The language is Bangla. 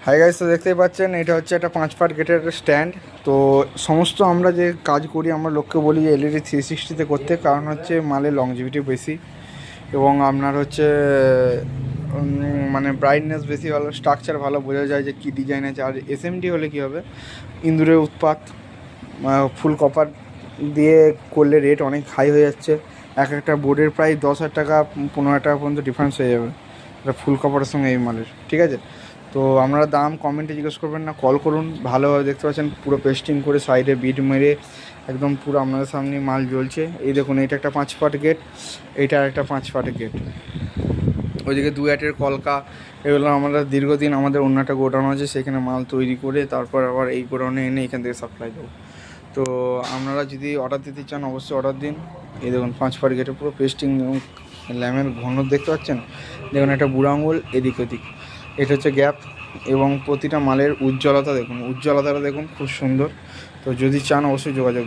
হাই গাইস, তো দেখতেই পাচ্ছেন এটা হচ্ছে একটা 5 পার্ট গেটের স্ট্যান্ড। তো সমস্ত আমরা যে কাজ করি আমরা লোককে বলি যে এলইডি 360-তে করতে, কারণ হচ্ছে মালের লংজিভিটি বেশি এবং আপনার হচ্ছে মানে ব্রাইটনেস বেশি ভালো, স্ট্রাকচার ভালো, বোঝা যায় যে কী ডিজাইন আছে। আর এসএমডি হলে কী হবে, ইঁদুরের উৎপাত, ফুল কপার দিয়ে করলে রেট অনেক হাই হয়ে যাচ্ছে। একটা বোর্ডের প্রায় 10,000 টাকা 15,000 টাকা পর্যন্ত ডিফারেন্স হয়ে যাবে এটা ফুল কভারের সঙ্গে এই মালের, ঠিক আছে? তো আপনারা দাম কমেন্টে জিজ্ঞেস করবেন না, কল করুন। ভালোভাবে দেখতে পাচ্ছেন পুরো পেস্টিং করে সাইডে বিট মেরে একদম পুরো আপনাদের সামনে মাল জ্বলছে। এই দেখুন, এইটা একটা 5 পার্ট গেট, এইটা একটা 5 পার্ট গেট। ওইদিকে 2 কলকা, এগুলো আমরা দীর্ঘদিন আমাদের অন্য একটা গোডাউন আছে, সেখানে মাল তৈরি করে তারপর আবার এই গোডাউনে এনে এখান থেকে সাপ্লাই দেবো। তো আপনারা যদি অর্ডার দিতে চান অবশ্যই অর্ডার দিন। এই দেখুন 5 পার্ট গেটে পুরো পেস্টিং এবং ল্যামের ঘন দেখতে পাচ্ছেন। দেখুন একটা বুড়ো আঙুল এদিক ওদিক, এটা হচ্ছে গ্যাপ, এবং প্রতিটা মালের উজ্জ্বলতা দেখুন, উজ্জ্বলতাটা দেখুন খুব সুন্দর। তো যদি চান অবশ্যই যোগাযোগ